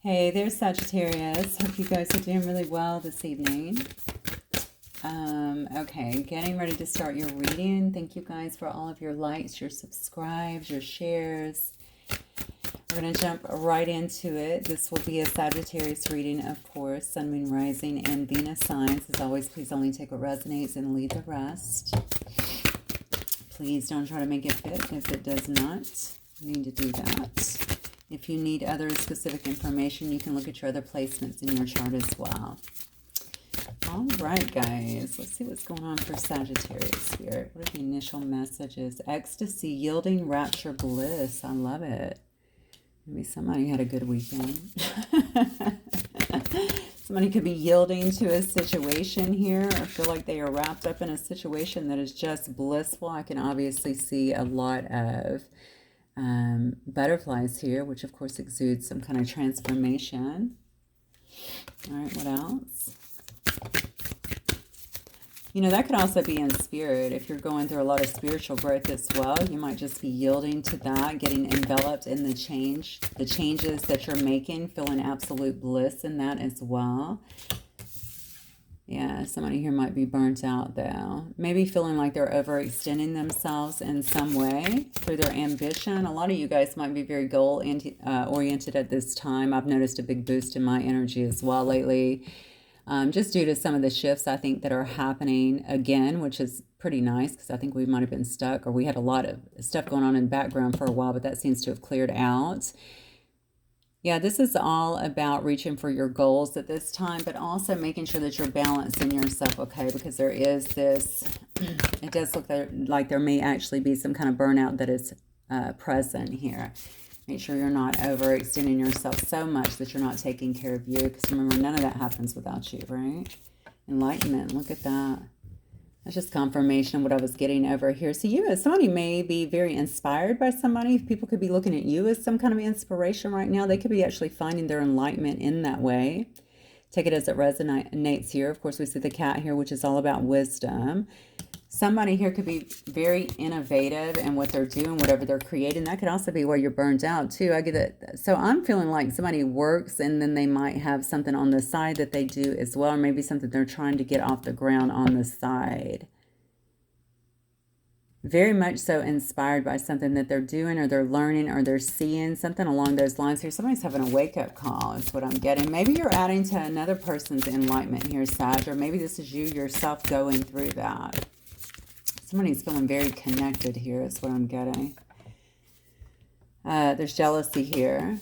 Hey, there's Sagittarius. Hope you guys are doing really well this evening. Okay, getting ready to start your reading. Thank you guys for all of your likes, your subscribes, your shares. We're going to jump right into it. This will be a Sagittarius reading, of course. Sun, Moon, Rising, and Venus signs. As always, please only take what resonates and leave the rest. Please don't try to make it fit if it does not. You need to do that. If you need other specific information, you can look at your other placements in your chart as well. All right, guys. Let's see what's going on for Sagittarius Spirit. What are the initial messages? Ecstasy, yielding, rapture, bliss. I love it. Maybe somebody had a good weekend. Somebody could be yielding to a situation here or feel like they are wrapped up in a situation that is just blissful. I can obviously see a lot of butterflies here, which of course exudes some kind of transformation. All right, what else? You know, that could also be in spirit. If you're going through a lot of spiritual growth as well, you might just be yielding to that, getting enveloped in the changes that you're making, feeling absolute bliss in that as well. Yeah, somebody here might be burnt out though. Maybe feeling like they're overextending themselves in some way through their ambition. A lot of you guys might be very goal oriented at this time. I've noticed a big boost in my energy as well lately. Just due to some of the shifts I think that are happening again, which is pretty nice because I think we might have been stuck, or we had a lot of stuff going on in the background for a while, but that seems to have cleared out. Yeah, this is all about reaching for your goals at this time, but also making sure that you're balancing yourself, okay? Because there is this, it does look like there may actually be some kind of burnout that is present here. Make sure you're not overextending yourself so much that you're not taking care of you. Because remember, none of that happens without you, right? Enlightenment, look at that. That's just confirmation of what I was getting over here. So you, as somebody may be very inspired by somebody. People could be looking at you as some kind of inspiration right now. They could be actually finding their enlightenment in that way. Take it as it resonates here. Of course, we see the cat here, which is all about wisdom. Somebody here could be very innovative in what they're doing, whatever they're creating. That could also be where you're burnt out too. I get it. So I'm feeling like somebody works and then they might have something on the side that they do as well, or maybe something they're trying to get off the ground on the side. Very much so inspired by something that they're doing or they're learning or they're seeing, something along those lines here. Somebody's having a wake-up call is what I'm getting. Maybe you're adding to another person's enlightenment here, Sag, or maybe this is you yourself going through that. Somebody's feeling very connected here is what I'm getting. There's jealousy here.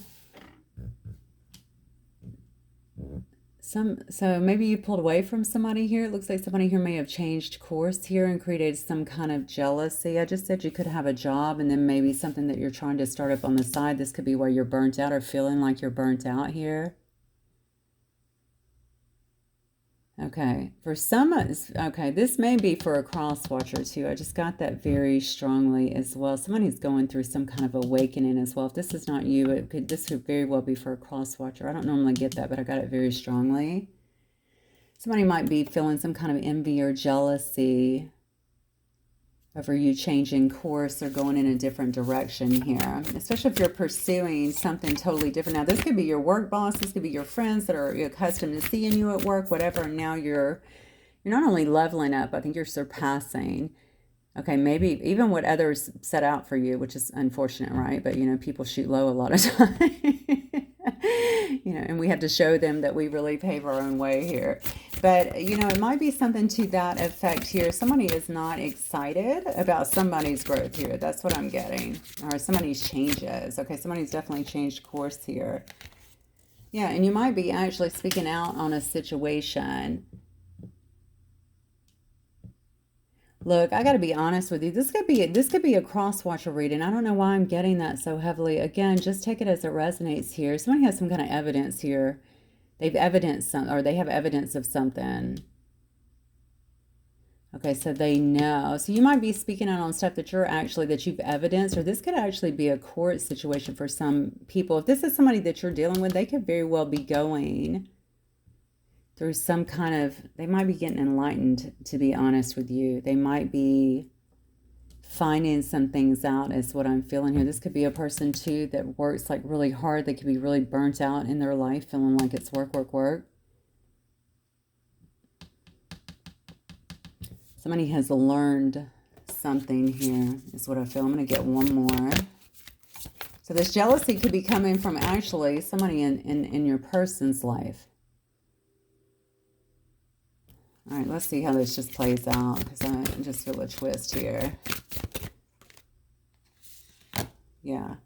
So maybe you pulled away from somebody here. It looks like somebody here may have changed course here and created some kind of jealousy. I just said you could have a job and then maybe something that you're trying to start up on the side. This could be where you're burnt out or feeling like you're burnt out here. Okay, for some, okay, this may be for a cross watcher too. I just got that very strongly as well. Somebody's going through some kind of awakening as well. If this is not you, this could very well be for a cross watcher. I don't normally get that, but I got it very strongly. Somebody might be feeling some kind of envy or jealousy over you changing course or going in a different direction here, especially if you're pursuing something totally different. Now, this could be your work boss, this could be your friends that are accustomed to seeing you at work, whatever. And now you're not only leveling up, I think you're surpassing, okay, maybe even what others set out for you, which is unfortunate, right? But, you know, people shoot low a lot of times. You know, and we have to show them that we really pave our own way here. But, you know, it might be something to that effect here. Somebody is not excited about somebody's growth here. That's what I'm getting. Or somebody's changes. Okay, somebody's definitely changed course here. Yeah, and you might be actually speaking out on a situation. Look, I got to be honest with you. This could be a cross-watcher reading. I don't know why I'm getting that so heavily. Again, just take it as it resonates here. Somebody has some kind of evidence here. They've evidenced some, or they have evidence of something. Okay, so they know. So you might be speaking out on stuff that you've evidenced, or this could actually be a court situation for some people. If this is somebody that you're dealing with, they could very well be going through some kind of, they might be getting enlightened, to be honest with you. They might be finding some things out is what I'm feeling here. This could be a person too that works like really hard. They could be really burnt out in their life, feeling like it's work, work, work. Somebody has learned something here is what I feel. I'm going to get one more. So this jealousy could be coming from actually somebody in your person's life. All right, let's see how this just plays out, because I just feel a twist here. Yeah.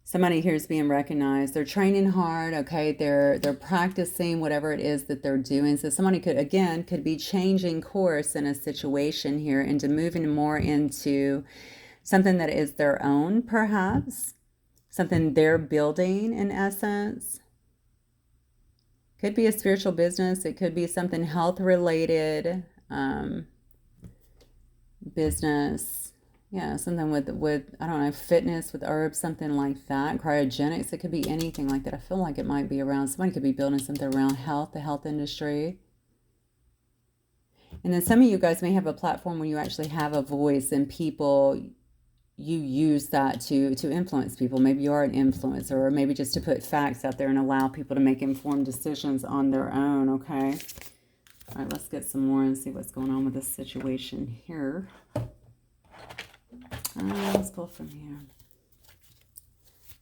Somebody here is being recognized. They're training hard, okay? They're practicing whatever it is that they're doing. So somebody could be changing course in a situation here into moving more into something that is their own, perhaps. Something they're building in essence. Could be a spiritual business. It could be something health related, business. Yeah, something with I don't know, fitness, with herbs, something like that. Cryogenics. It could be anything like that. I feel like it might be around, somebody could be building something around health, the health industry. And then some of you guys may have a platform where you actually have a voice, and people, you use that to influence people. Maybe you are an influencer, or maybe just to put facts out there and allow people to make informed decisions on their own, okay? All right, let's get some more and see what's going on with this situation here. Let's pull from here.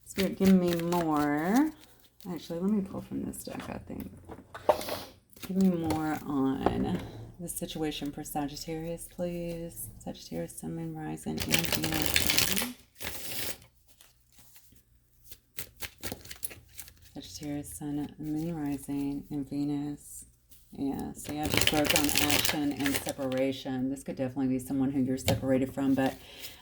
Spirit, give me more. Actually, let me pull from this deck, I think. Give me more on the situation for Sagittarius, please. Sagittarius, Sun, Moon, Rising, and Venus. Sagittarius, Sun, Moon, Rising, and Venus. Yeah, so yeah, just work on action and separation. This could definitely be someone who you're separated from, but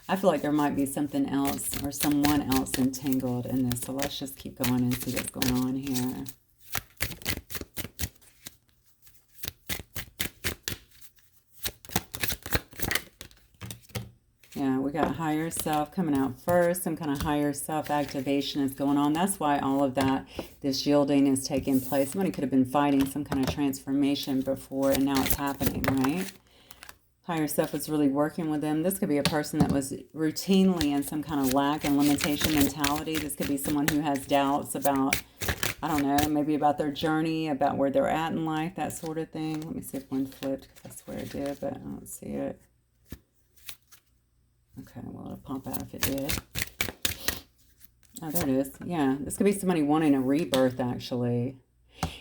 I feel like there might be something else or someone else entangled in this. So let's just keep going and see what's going on here. Yeah, we got higher self coming out first. Some kind of higher self activation is going on. That's why all of that, this yielding is taking place. Somebody could have been fighting some kind of transformation before, and now it's happening, right? Higher self is really working with them. This could be a person that was routinely in some kind of lack and limitation mentality. This could be someone who has doubts about, I don't know, maybe about their journey, about where they're at in life, that sort of thing. Let me see if one flipped, because I swear it did, but I don't see it. Okay, well, it'll pop out if it did. Oh, there it is. Yeah, this could be somebody wanting a rebirth, actually.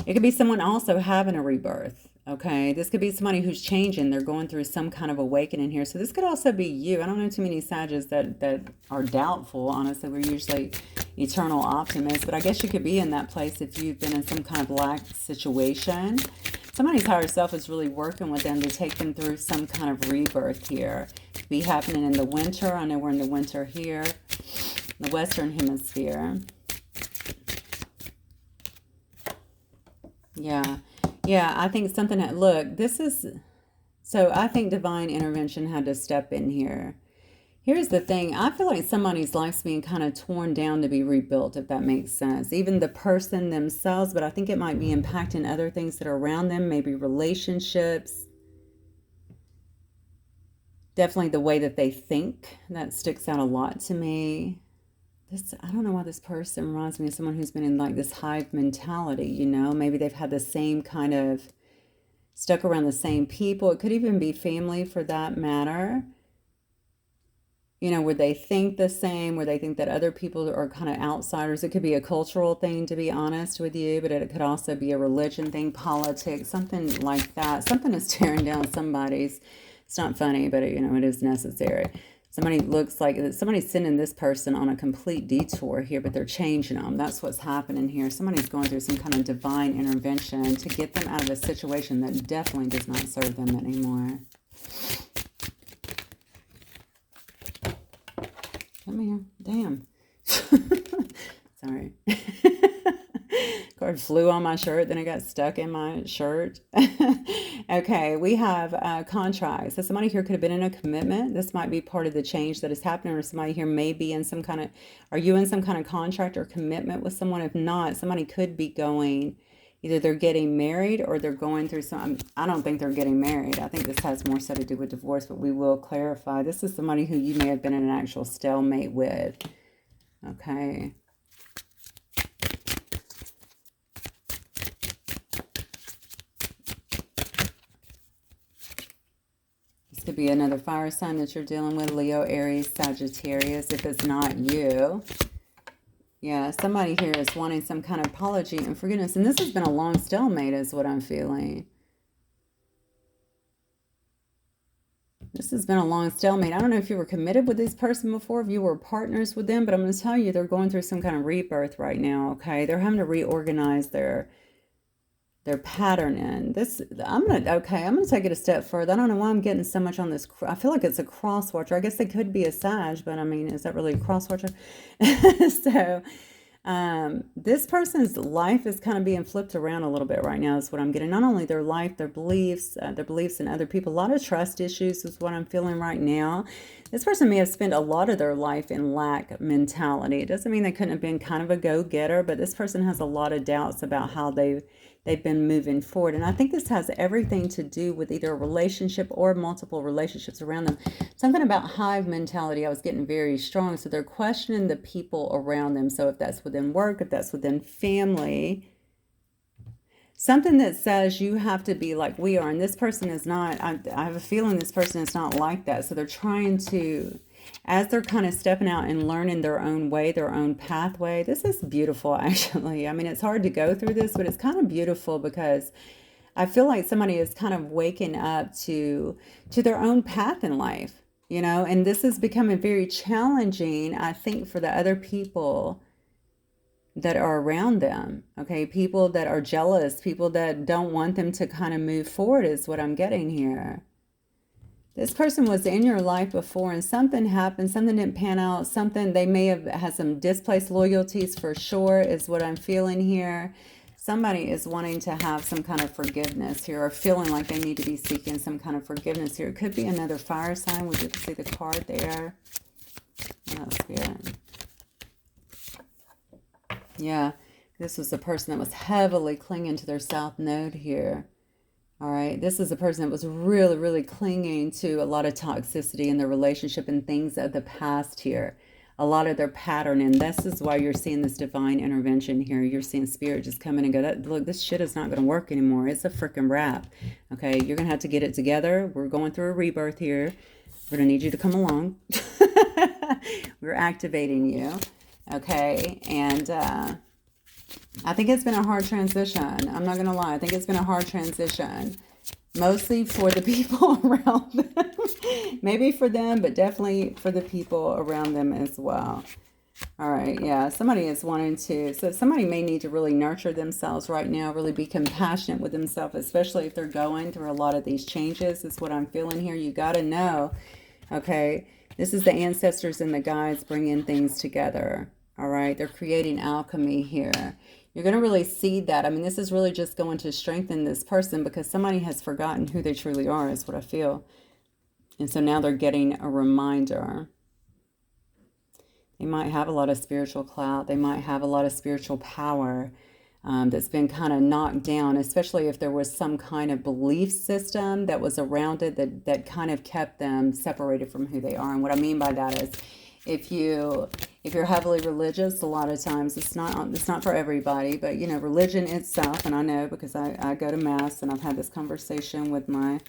It could be someone also having a rebirth, okay? This could be somebody who's changing. They're going through some kind of awakening here. So this could also be you. I don't know too many Sages that are doubtful. Honestly, we're usually eternal optimists. But I guess you could be in that place if you've been in some kind of lack situation. Somebody's higher self is really working with them to take them through some kind of rebirth here. It could be happening in the winter. I know we're in the winter here, the Western Hemisphere. Yeah. Yeah, I think something that, look, this is, so I think divine intervention had to step in here. Here's the thing. I feel like somebody's life's being kind of torn down to be rebuilt, if that makes sense. Even the person themselves, but I think it might be impacting other things that are around them, maybe relationships. Definitely the way that they think. That sticks out a lot to me. I don't know why this person reminds me of someone who's been in like this hive mentality, you know. Maybe they've had the same kind of, stuck around the same people. It could even be family for that matter. You know, where they think the same, where they think that other people are kind of outsiders. It could be a cultural thing, to be honest with you, but it could also be a religion thing, politics, something like that. Something is tearing down somebody's. It's not funny, but you know, it is necessary. Somebody looks like somebody's sending this person on a complete detour here, but they're changing them. That's what's happening here. Somebody's going through some kind of divine intervention to get them out of a situation that definitely does not serve them anymore. Come here. Damn. Sorry. Card flew on my shirt, then it got stuck in my shirt. Okay, we have contracts. So somebody here could have been in a commitment. This might be part of the change that is happening, or somebody here may be in some kind of, are you in some kind of contract or commitment with someone? If not, somebody could be going Either they're getting married or they're going through some, I don't think they're getting married. I think this has more so to do with divorce, but we will clarify. This is somebody who you may have been in an actual stalemate with. Okay. This could be another fire sign that you're dealing with, Leo, Aries, Sagittarius, if it's not you. Yeah, somebody here is wanting some kind of apology and forgiveness. And this has been a long stalemate is what I'm feeling. This has been a long stalemate. I don't know if you were committed with this person before, if you were partners with them, but I'm going to tell you they're going through some kind of rebirth right now, okay? They're having to reorganize their pattern in. This, I'm going to take it a step further. I don't know why I'm getting so much on this. I feel like it's a cross watcher. I guess they could be a Sag, but I mean, is that really a cross watcher? So, this person's life is kind of being flipped around a little bit right now is what I'm getting. Not only their life, their beliefs in other people. A lot of trust issues is what I'm feeling right now. This person may have spent a lot of their life in lack mentality. It doesn't mean they couldn't have been kind of a go-getter, but this person has a lot of doubts about how they've been moving forward. And I think this has everything to do with either a relationship or multiple relationships around them. Something about hive mentality I was getting very strong. So they're questioning the people around them. So if that's within work, if that's within family, something that says you have to be like we are. And this person is not, I have a feeling this person is not like that. So they're trying to, as they're kind of stepping out and learning their own way, their own pathway. This is beautiful, actually. I mean, it's hard to go through this, but it's kind of beautiful because I feel like somebody is kind of waking up to their own path in life, you know, and this is becoming very challenging, I think, for the other people that are around them, okay? People that are jealous, people that don't want them to kind of move forward is what I'm getting here. This person was in your life before and something happened, something didn't pan out, something, they may have had some displaced loyalties for sure is what I'm feeling here. Somebody is wanting to have some kind of forgiveness here or feeling like they need to be seeking some kind of forgiveness here. It could be another fire sign. We did see the card there. That's good. Yeah, this was the person that was heavily clinging to their south node here. All right, this is a person that was really, really clinging to a lot of toxicity in their relationship and things of the past here. A lot of their pattern, and this is why you're seeing this divine intervention here. You're seeing spirit just come in and go, look, this shit is not going to work anymore. It's a freaking wrap. Okay, you're going to have to get it together. We're going through a rebirth here. We're going to need you to come along. We're activating you. Okay, and I think it's been a hard transition. I'm not going to lie. I think it's been a hard transition. Mostly for the people around them. Maybe for them, but definitely for the people around them as well. All right, yeah. Somebody is wanting to... So somebody may need to really nurture themselves right now. Really be compassionate with themselves, especially if they're going through a lot of these changes. Is what I'm feeling here. You got to know, okay, this is the ancestors and the guides bringing things together. All right, they're creating alchemy here. You're going to really see that. I mean, this is really just going to strengthen this person because somebody has forgotten who they truly are, is what I feel. And so now they're getting a reminder. They might have a lot of spiritual clout. They might have a lot of spiritual power that's been kind of knocked down, especially if there was some kind of belief system that was around it that kind of kept them separated from who they are. And what I mean by that is, if you're heavily religious, a lot of times it's not for everybody, but you know, religion itself, and I know because I go to mass and I've had this conversation with my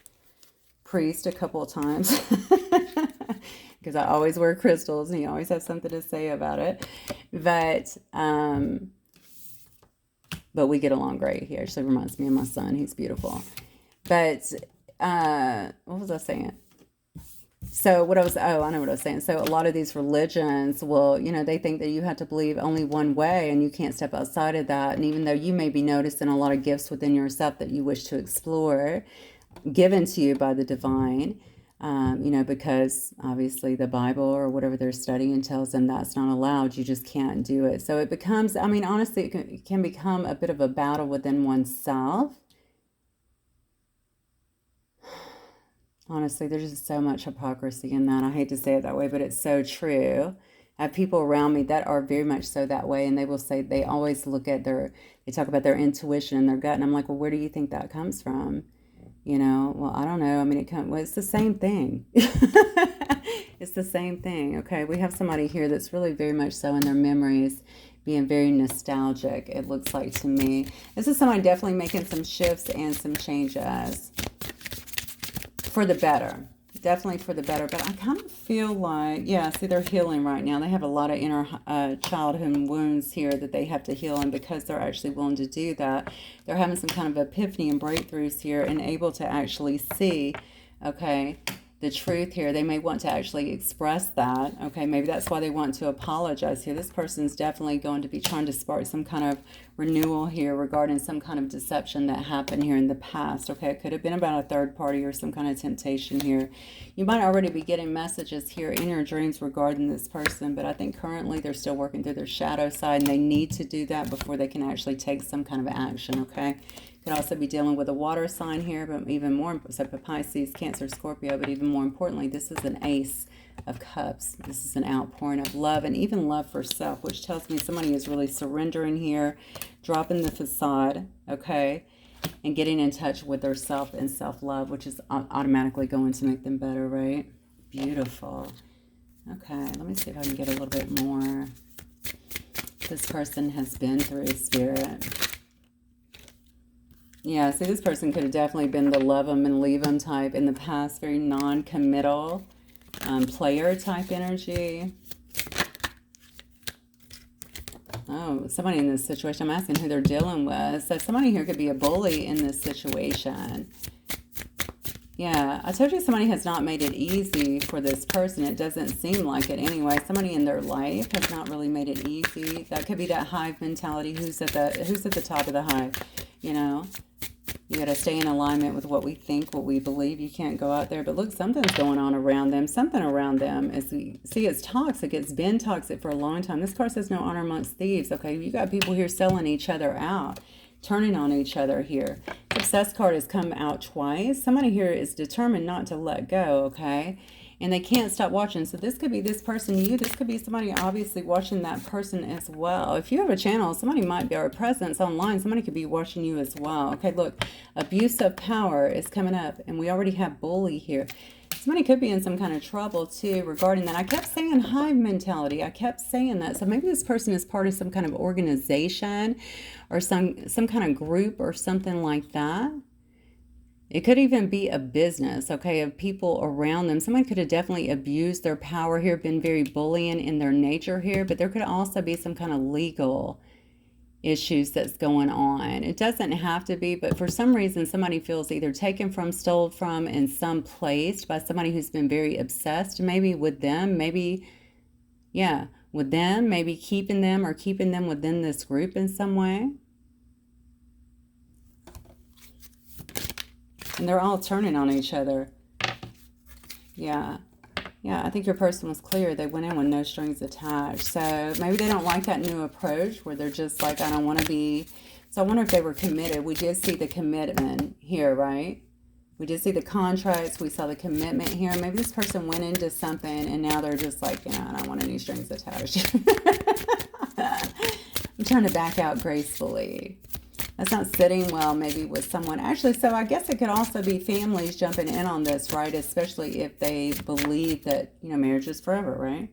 priest a couple of times because I always wear crystals and he always has something to say about it. But we get along great. He actually reminds me of my son. He's beautiful. But what was I saying? So I know what I was saying. So a lot of these religions will, you know, they think that you have to believe only one way and you can't step outside of that. And even though you may be noticing a lot of gifts within yourself that you wish to explore, given to you by the divine, you know, because obviously the Bible or whatever they're studying tells them that's not allowed. You just can't do it. So it becomes, I mean, honestly, it can become a bit of a battle within oneself. Honestly, there's just so much hypocrisy in that. I hate to say it that way, but it's so true. I have people around me that are very much so that way, and they will say they always look at they talk about their intuition and their gut, and I'm like, well, where do you think that comes from? You know, well, I don't know. I mean, well, it's the same thing. It's the same thing. Okay, we have somebody here that's really very much so in their memories, being very nostalgic, it looks like to me. This is somebody definitely making some shifts and some changes for the better. Definitely for the better. But I kind of feel like, yeah, see, they're healing right now. They have a lot of inner childhood wounds here that they have to heal. And because they're actually willing to do that, they're having some kind of epiphany and breakthroughs here and able to actually see, okay, the truth here. They may want to actually express that. Okay, maybe that's why they want to apologize here. This person's definitely going to be trying to spark some kind of renewal here regarding some kind of deception that happened here in the past. Okay, it could have been about a third party or some kind of temptation here. You might already be getting messages here in your dreams regarding this person, but I think currently they're still working through their shadow side, and they need to do that before they can actually take some kind of action. Okay, could also be dealing with a water sign here, but even more, so Pisces, Cancer, Scorpio, but even more importantly, this is an Ace of Cups. This is an outpouring of love, and even love for self, which tells me somebody is really surrendering here, dropping the facade, okay, and getting in touch with their self and self-love, which is automatically going to make them better, right? Beautiful. Okay, let me see if I can get a little bit more. This person has been through, Spirit. Yeah, see, this person could have definitely been the love them and leave them type in the past, very non-committal player type energy. Oh, somebody in this situation, I'm asking who they're dealing with. So somebody here could be a bully in this situation. Yeah, I told you somebody has not made it easy for this person. It doesn't seem like it anyway. Somebody in their life has not really made it easy. That could be that hive mentality. Who's at the top of the hive, you know? You got to stay in alignment with what we think, what we believe. You can't go out there. But look, something's going on around them. Something around them is, see, it's toxic. It's been toxic for a long time. This card says no honor amongst thieves. Okay, you got people here selling each other out, turning on each other here. Success card has come out twice. Somebody here is determined not to let go, okay? And they can't stop watching. So this could be this person to you. This could be somebody obviously watching that person as well. If you have a channel, somebody might be, or a presence online, somebody could be watching you as well. Okay, look, abuse of power is coming up, and we already have bully here. Somebody could be in some kind of trouble too regarding that. I kept saying hive mentality. I kept saying that. So maybe this person is part of some kind of organization or some kind of group or something like that. It could even be a business, okay, of people around them. Somebody could have definitely abused their power here, been very bullying in their nature here, but there could also be some kind of legal issues that's going on. It doesn't have to be, but for some reason, somebody feels either taken from, stole from, in some place by somebody who's been very obsessed, maybe with them, maybe, yeah, with them, maybe keeping them or keeping them within this group in some way. And they're all turning on each other. Yeah. Yeah, I think your person was clear. They went in with no strings attached. So maybe they don't like that new approach where they're just like, I don't want to be. So I wonder if they were committed. We did see the commitment here, right? We did see the contracts. We saw the commitment here. Maybe this person went into something and now they're just like, you know, I don't want any strings attached. I'm trying to back out gracefully. That's not sitting well maybe with someone. Actually, so I guess it could also be families jumping in on this, right? Especially if they believe that, you know, marriage is forever, right?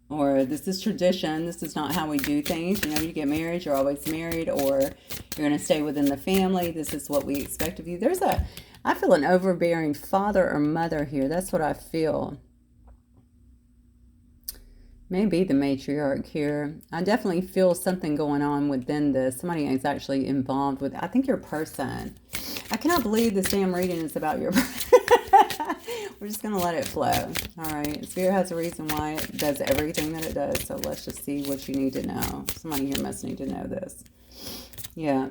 Or this is tradition. This is not how we do things. You know, you get married, you're always married, or you're going to stay within the family. This is what we expect of you. I feel an overbearing father or mother here. That's what I feel. Maybe the matriarch here. I definitely feel something going on within this. Somebody is actually involved with, I think, your person. I cannot believe this damn reading is about your We're just going to let it flow. All right. Spirit has a reason why it does everything that it does. So let's just see what you need to know. Somebody here must need to know this. Yeah.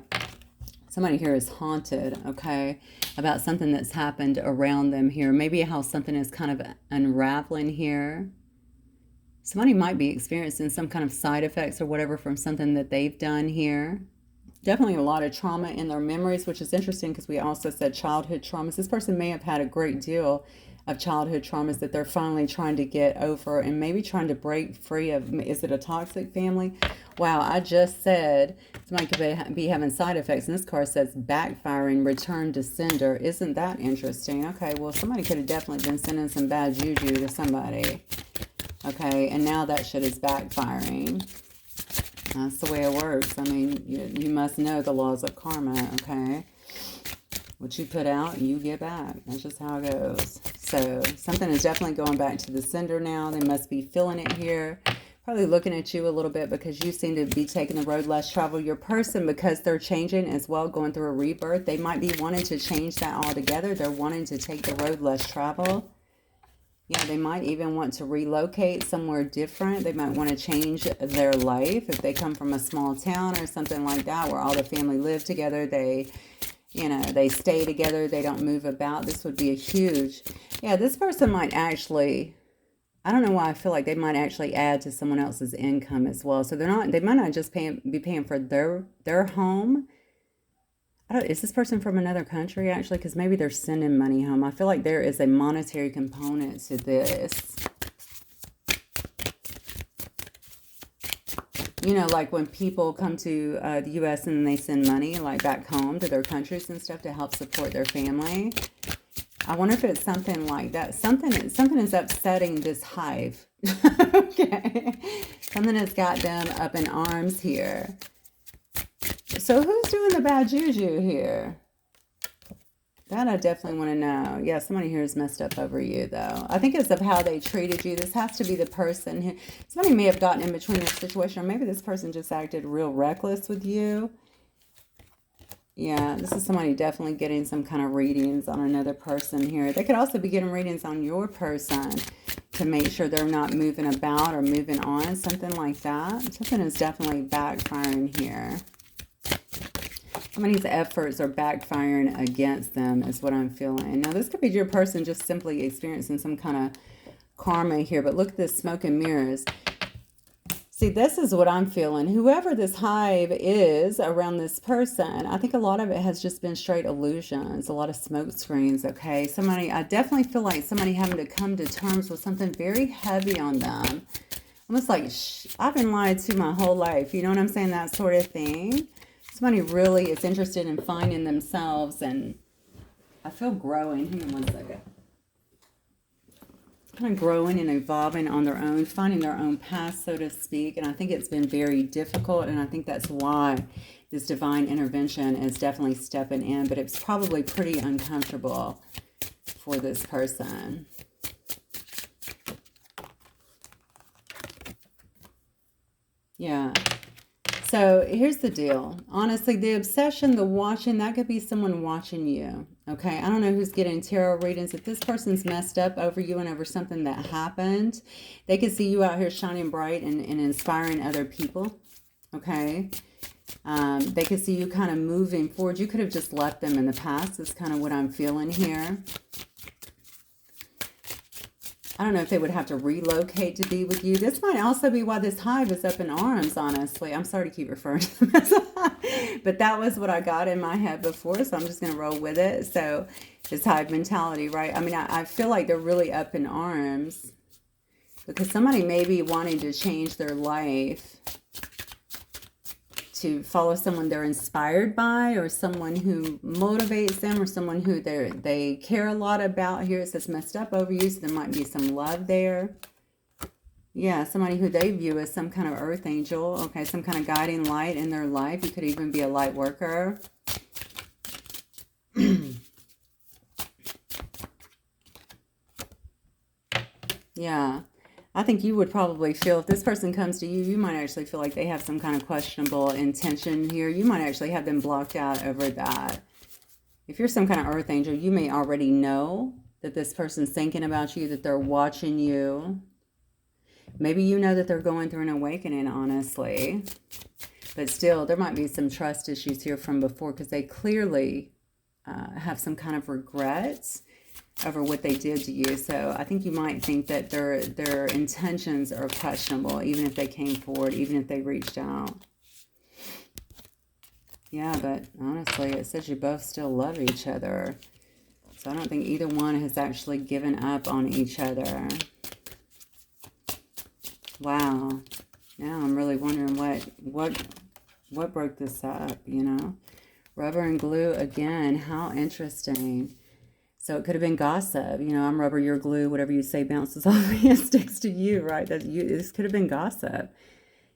Somebody here is haunted, okay, about something that's happened around them here. Maybe how something is kind of unraveling here. Somebody might be experiencing some kind of side effects or whatever from something that they've done here. Definitely a lot of trauma in their memories, which is interesting because we also said childhood traumas. This person may have had a great deal of childhood traumas that they're finally trying to get over and maybe trying to break free of. Is it a toxic family? Wow, I just said somebody could be having side effects, and this card says backfiring, return to sender. Isn't that interesting? Okay, well, somebody could have definitely been sending some bad juju to somebody. Okay, and now that shit is backfiring. That's the way it works. I mean, you must know the laws of karma, okay? What you put out, you get back. That's just how it goes. So something is definitely going back to the sender now. They must be feeling it here. Probably looking at you a little bit because you seem to be taking the road less traveled. Your person, because they're changing as well, going through a rebirth, they might be wanting to change that altogether. They're wanting to take the road less traveled. Yeah, they might even want to relocate somewhere different. They might want to change their life. If they come from a small town or something like that where all the family live together, they stay together, they don't move about. This would be a huge... Yeah, this person might actually... I don't know why I feel like they might actually add to someone else's income as well. So they might not just be paying for their home. Is this person from another country actually? Because maybe they're sending money home. I feel like there is a monetary component to this. You know, like when people come to the U.S. and they send money like back home to their countries and stuff to help support their family. I wonder if it's something like that. Something is upsetting this hive. Okay. Something has got them up in arms here. So who's doing the bad juju here? That I definitely want to know. Yeah, somebody here is messed up over you, though. I think it's of how they treated you. This has to be the person who... Somebody may have gotten in between this situation, or maybe this person just acted real reckless with you. Yeah, this is somebody definitely getting some kind of readings on another person here. They could also be getting readings on your person to make sure they're not moving about or moving on, something like that. Something is definitely backfiring here. Somebody's efforts are backfiring against them is what I'm feeling. Now, this could be your person just simply experiencing some kind of karma here, but look at this smoke and mirrors. See, this is what I'm feeling. Whoever this hive is around this person, I think a lot of it has just been straight illusions, a lot of smoke screens, okay? I definitely feel like somebody having to come to terms with something very heavy on them. Almost like, I've been lied to my whole life. You know what I'm saying? That sort of thing. Somebody really is interested in finding themselves, and I feel growing. Hang on one second. Kind of growing and evolving on their own, finding their own path, so to speak. And I think it's been very difficult, and I think that's why this divine intervention is definitely stepping in, but it's probably pretty uncomfortable for this person. Yeah. So here's the deal. Honestly, the obsession, the watching, that could be someone watching you. Okay, I don't know who's getting tarot readings. If this person's messed up over you and over something that happened, they could see you out here shining bright and inspiring other people. Okay, they could see you kind of moving forward. You could have just left them in the past. That's kind of what I'm feeling here. I don't know if they would have to relocate to be with you. This might also be why this hive is up in arms, honestly. I'm sorry to keep referring to them as a hive, but that was what I got in my head before, so I'm just going to roll with it. So this hive mentality, right? I mean, I feel like they're really up in arms because somebody may be wanting to change their life to follow someone they're inspired by, or someone who motivates them, or someone who they care a lot about. Here it says messed up over you, so there might be some love there. Yeah, somebody who they view as some kind of earth angel. Okay, some kind of guiding light in their life. You could even be a light worker. Yeah. I think you would probably feel, if this person comes to you, you might actually feel like they have some kind of questionable intention here. You might actually have them blocked out over that. If you're some kind of earth angel, you may already know that this person's thinking about you, that they're watching you. Maybe you know that they're going through an awakening, honestly. But still, there might be some trust issues here from before, because they clearly have some kind of regrets over what they did to you. So I think you might think that their intentions are questionable, even if they came forward, even if they reached out. Yeah, but honestly, it says you both still love each other. So I don't think either one has actually given up on each other. Wow. Now I'm really wondering what broke this up, you know? Rubber and glue again. How interesting. So it could have been gossip. You know, I'm rubber, you're glue. Whatever you say bounces off me and sticks to you, right? This could have been gossip.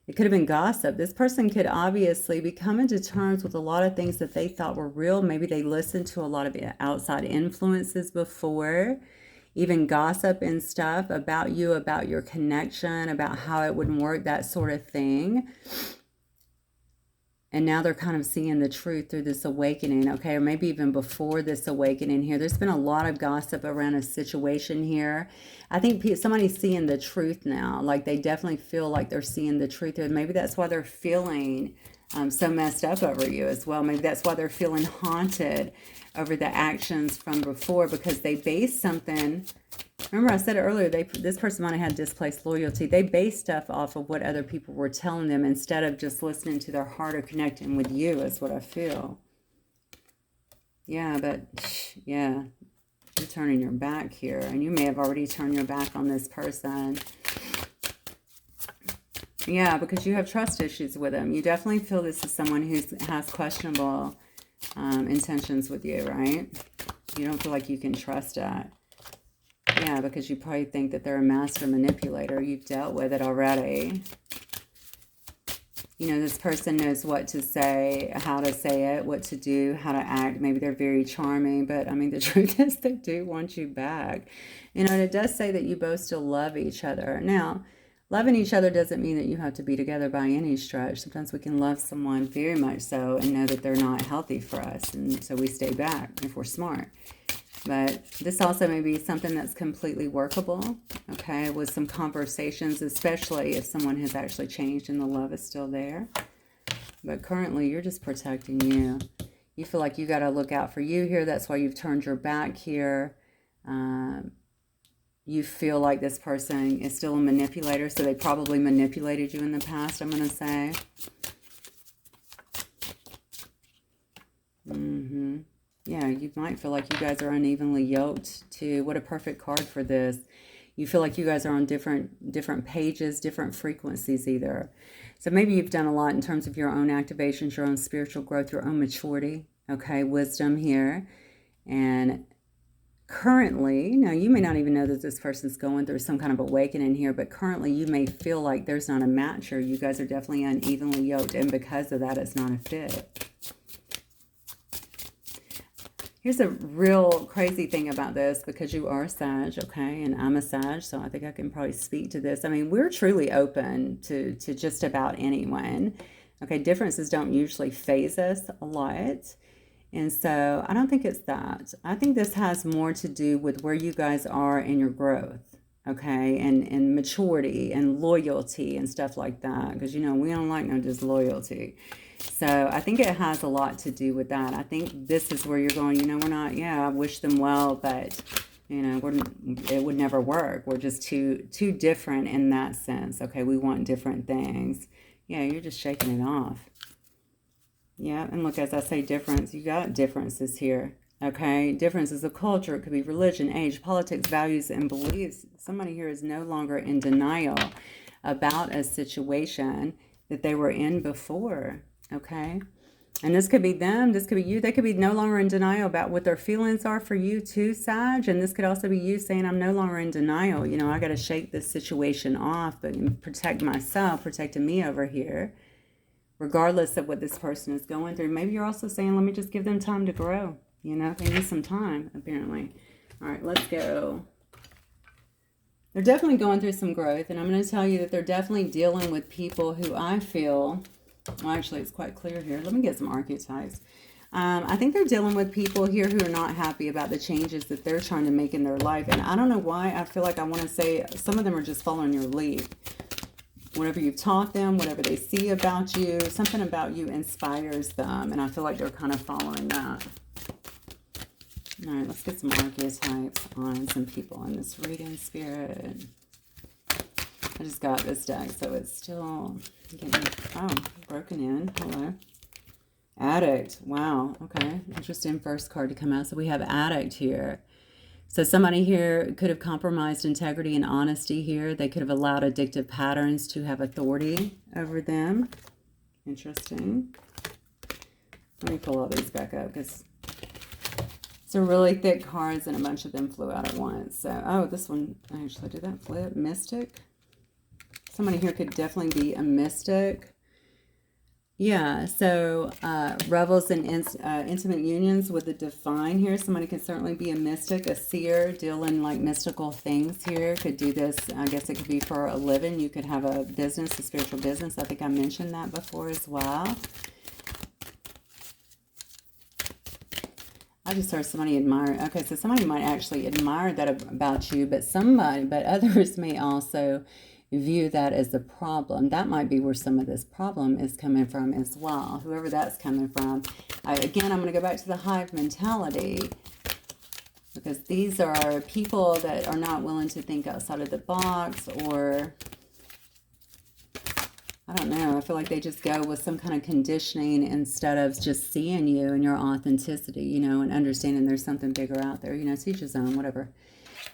It could have been gossip. This person could obviously be coming to terms with a lot of things that they thought were real. Maybe they listened to a lot of outside influences before, even gossip and stuff about you, about your connection, about how it wouldn't work, that sort of thing. And now they're kind of seeing the truth through this awakening, okay? Or maybe even before this awakening here. There's been a lot of gossip around a situation here. I think somebody's seeing the truth now. Like they definitely feel like they're seeing the truth. And maybe that's why they're feeling so messed up over you as well. Maybe that's why they're feeling haunted over the actions from before, because they base something. Remember I said earlier, this person might have had displaced loyalty. They base stuff off of what other people were telling them instead of just listening to their heart or connecting with you, is what I feel. Yeah, but yeah, you're turning your back here. And you may have already turned your back on this person. Yeah, because you have trust issues with them. You definitely feel this is someone who has questionable intentions with you, right? You don't feel like you can trust that. Yeah, because you probably think that they're a master manipulator. You've dealt with it already. You know, this person knows what to say, how to say it, what to do, how to act. Maybe they're very charming, but I mean, the truth is they do want you back. You know, and it does say that you both still love each other. Now, loving each other doesn't mean that you have to be together by any stretch. Sometimes we can love someone very much so and know that they're not healthy for us. And so we stay back if we're smart. But this also may be something that's completely workable, okay, with some conversations, especially if someone has actually changed and the love is still there. But currently, you're just protecting you. You feel like you got to look out for you here. That's why you've turned your back here. You feel like this person is still a manipulator, so they probably manipulated you in the past, I'm going to say. Yeah, you might feel like you guys are unevenly yoked too. What a perfect card for this. You feel like you guys are on different pages, different frequencies either. So maybe you've done a lot in terms of your own activations, your own spiritual growth, your own maturity, okay, wisdom here. And currently, now you may not even know that this person's going through some kind of awakening here, but currently you may feel like there's not a match or you guys are definitely unevenly yoked, and because of that, it's not a fit. Here's a real crazy thing about this, because you are a Sag, okay, and I'm a Sag, so I think I can probably speak to this. I mean, we're truly open to just about anyone, okay? Differences don't usually faze us a lot, and so I don't think it's that. I think this has more to do with where you guys are in your growth, okay, and maturity and loyalty and stuff like that, because, you know, we don't like no disloyalty. So I think it has a lot to do with that. I think this is where you're going, you know, we're not, yeah, I wish them well, but, you know, it would never work. We're just too different in that sense. Okay, we want different things. Yeah, you're just shaking it off. Yeah, and look, as I say difference, you got differences here. Okay, differences of culture. It could be religion, age, politics, values, and beliefs. Somebody here is no longer in denial about a situation that they were in before. Okay, and this could be them, this could be you. They could be no longer in denial about what their feelings are for you too, Sag. And this could also be you saying, I'm no longer in denial. You know, I got to shake this situation off, but protect myself, protecting me over here, regardless of what this person is going through. Maybe you're also saying, let me just give them time to grow. You know, they need some time, apparently. All right, let's go. They're definitely going through some growth, and I'm going to tell you that they're definitely dealing with people who I feel... Well, actually, it's quite clear here. Let me get some archetypes. I think they're dealing with people here who are not happy about the changes that they're trying to make in their life. And I don't know why. I feel like I want to say some of them are just following your lead. Whatever you've taught them, whatever they see about you, something about you inspires them. And I feel like they're kind of following that. All right, let's get some archetypes on some people in this reading, Spirit. I just got this deck, so it's still getting, oh, broken in. Hello. Addict. Wow. Okay. Interesting first card to come out. So we have addict here. So somebody here could have compromised integrity and honesty here. They could have allowed addictive patterns to have authority over them. Interesting. Let me pull all these back up because it's a really thick cards and a bunch of them flew out at once. So, oh, this one, actually, did that flip? Mystic? Somebody here could definitely be a mystic. Yeah, so revels in intimate unions with the divine here. Somebody could certainly be a mystic, a seer, deal in like mystical things here. Could do this, I guess it could be for a living. You could have a business, a spiritual business. I think I mentioned that before as well. I just heard somebody admire. Okay, so somebody might actually admire that about you, but others may also view that as a problem. That might be where some of this problem is coming from as well. Whoever that's coming from. Again, I'm going to go back to the hive mentality, because these are people that are not willing to think outside of the box, or I don't know. I feel like they just go with some kind of conditioning instead of just seeing you and your authenticity, you know, and understanding there's something bigger out there, you know, to each his own, whatever.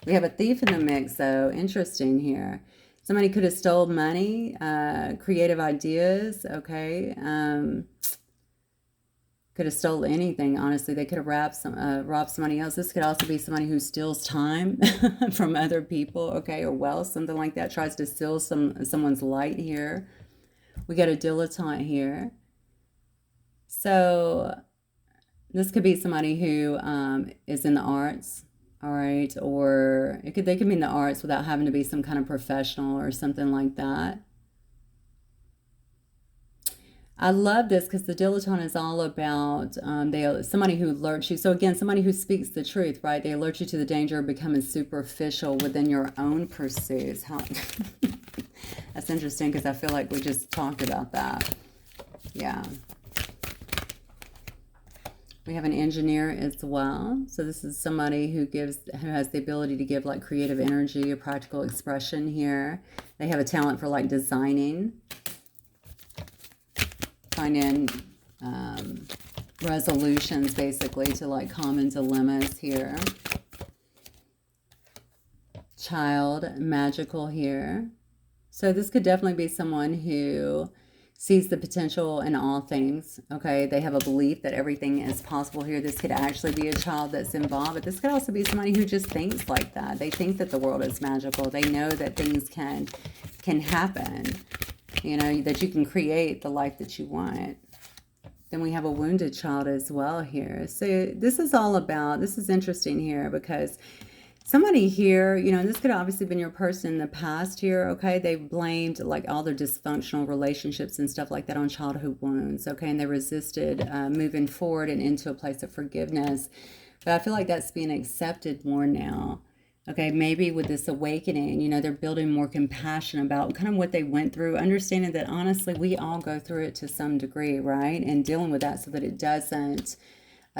We have a thief in the mix, though. Interesting here. Somebody could have stole money, creative ideas, okay. Could have stole anything, honestly. They could have robbed somebody else. This could also be somebody who steals time from other people, okay, or wealth, something like that. Tries to steal someone's light here. We got a dilettante here. So this could be somebody who is in the arts, all right, or they could be in the arts without having to be some kind of professional or something like that. I love this because the dilettante is all about somebody who alerts you. So again, somebody who speaks the truth, right? They alert you to the danger of becoming superficial within your own pursuits. That's interesting because I feel like we just talked about that. Yeah. We have an engineer as well. So this is somebody who has the ability to give like creative energy, a practical expression here. They have a talent for like designing, finding resolutions basically to like common dilemmas here. Child, magical here. So this could definitely be someone who sees the potential in all things, okay? They have a belief that everything is possible here. This could actually be a child that's involved, but this could also be somebody who just thinks like that. They think that the world is magical. They know that things can happen, you know, that you can create the life that you want. Then we have a wounded child as well here. So this is interesting here because somebody here, you know, this could have obviously been your person in the past here, okay? They blamed like all their dysfunctional relationships and stuff like that on childhood wounds, okay? And they resisted moving forward and into a place of forgiveness. But I feel like that's being accepted more now, okay? Maybe with this awakening, you know, they're building more compassion about kind of what they went through, understanding that honestly, we all go through it to some degree, right? And dealing with that so that it doesn't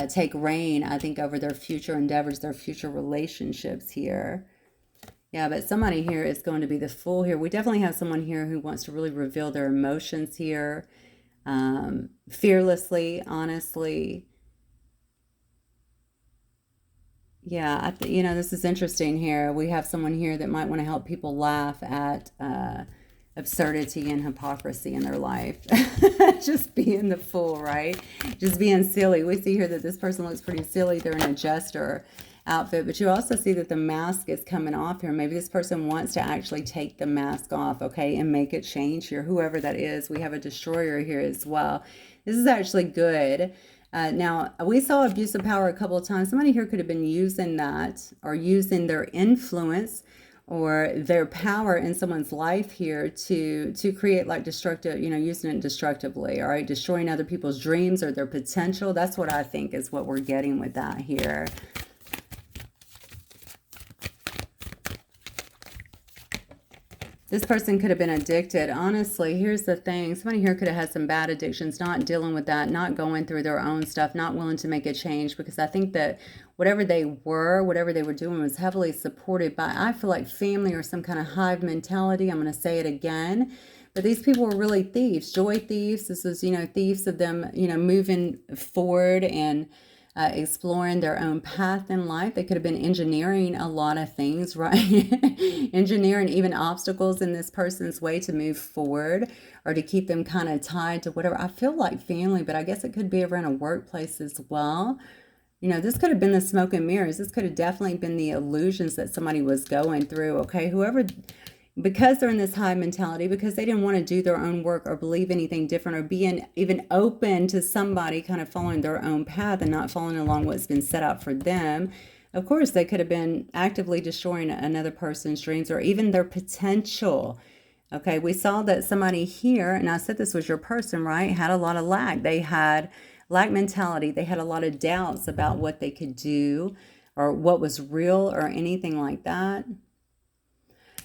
take reign, I think, over their future endeavors, their future relationships here. Yeah, but somebody here is going to be the fool here. We definitely have someone here who wants to really reveal their emotions here, fearlessly, honestly. Yeah, you know, this is interesting here. We have someone here that might want to help people laugh at absurdity and hypocrisy in their life. Just being the fool, right? Just being silly. We see here that this person looks pretty silly. They're in a jester outfit, but you also see that the mask is coming off here. Maybe this person wants to actually take the mask off, okay, and make a change here, whoever that is. We have a destroyer here as well. This is actually good. Now, we saw abuse of power a couple of times. Somebody here could have been using that or using their influence or their power in someone's life here to create like destructive, you know, using it destructively, all right, destroying other people's dreams or their potential. That's what I think is what we're getting with that here. This person could have been addicted. Honestly, here's the thing. Somebody here could have had some bad addictions, not dealing with that, not going through their own stuff, not willing to make a change, because I think that whatever they were doing was heavily supported by, I feel like, family or some kind of hive mentality. I'm going to say it again, But these people were really thieves, joy thieves. This is, you know, thieves of them, you know, moving forward and exploring their own path in life. They could have been engineering a lot of things, right? Engineering even obstacles in this person's way to move forward or to keep them kind of tied to whatever. I feel like family, but I guess it could be around a workplace as well. You know, this could have been the smoke and mirrors. This could have definitely been the illusions that somebody was going through, okay? Whoever, because they're in this high mentality, because they didn't want to do their own work or believe anything different or being even open to somebody kind of following their own path and not following along what's been set out for them. Of course, they could have been actively destroying another person's dreams or even their potential. Okay, we saw that somebody here, and I said this was your person, right, had a lot of lack. They had lack mentality. They had a lot of doubts about what they could do or what was real or anything like that.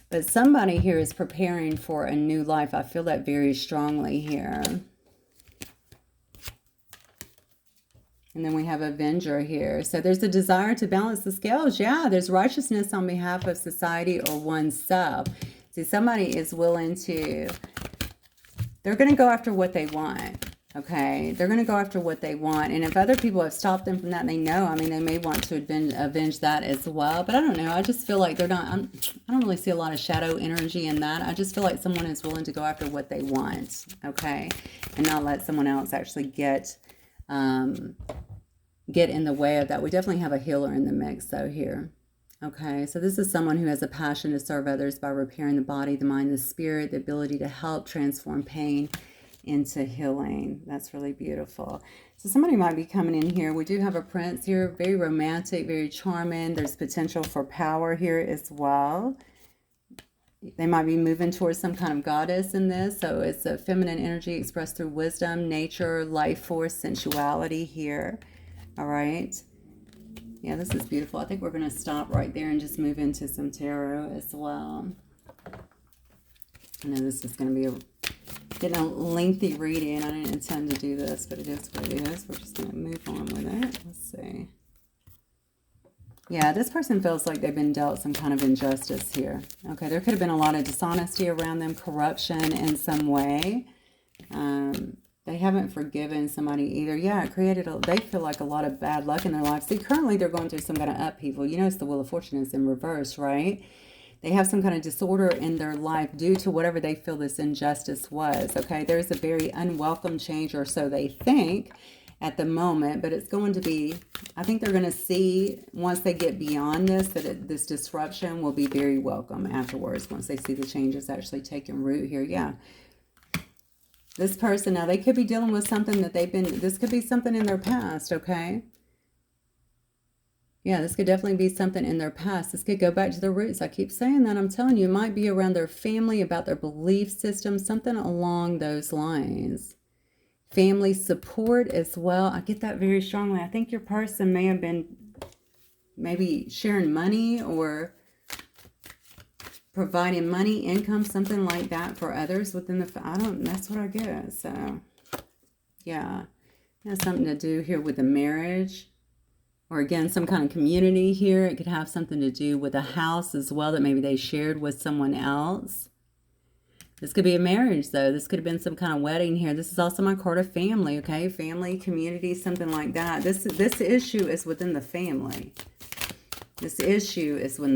But somebody here is preparing for a new life. I feel that very strongly here. And then we have Avenger here. So there's a desire to balance the scales. Yeah, there's righteousness on behalf of society or oneself. See, somebody is willing to, they're going to go after what they want. Okay, they're going to go after what they want. And if other people have stopped them from that, they know, I mean, they may want to avenge that as well. But I don't know. I just feel like they're not, I don't really see a lot of shadow energy in that. I just feel like someone is willing to go after what they want. Okay, and not let someone else actually get in the way of that. We definitely have a healer in the mix, though, here. Okay, so this is someone who has a passion to serve others by repairing the body, the mind, the spirit, the ability to help transform pain into healing. That's really beautiful. So somebody might be coming in here. We do have a prince here, very romantic, very charming. There's potential for power here as well. They might be moving towards some kind of goddess in this. So it's a feminine energy expressed through wisdom, nature, life force, sensuality here. All right. Yeah, this is beautiful. I think we're going to stop right there and just move into some tarot as well. I know this is going to be getting a lengthy reading. I didn't intend to do this, but it is what it is. We're just going to move on with it. Let's see. Yeah, this person feels like they've been dealt some kind of injustice here. Okay, there could have been a lot of dishonesty around them, corruption in some way. They haven't forgiven somebody either. Yeah, it created, they feel like a lot of bad luck in their life. See, currently they're going through some kind of upheaval. You notice the Wheel of Fortune is in reverse, right? They have some kind of disorder in their life due to whatever they feel this injustice was, okay? There's a very unwelcome change, or so they think at the moment, but it's going to be, I think they're going to see, once they get beyond this, that this disruption will be very welcome afterwards, once they see the changes actually taking root here. Yeah. This person, now they could be dealing with something that they've been, this could be something in their past, okay? Yeah, this could definitely be something in their past. This could go back to their roots. I keep saying that. I'm telling you, it might be around their family, about their belief system, something along those lines. Family support as well. I get that very strongly. I think your person may have been maybe sharing money or providing money, income, something like that for others within the, that's what I get. So, yeah. It has something to do here with the marriage. Or again, some kind of community here. It could have something to do with a house as well that maybe they shared with someone else. This could be a marriage, though. This could have been some kind of wedding here. This is also my card of family, okay? Family, community, something like that. This issue is within the family. This issue is within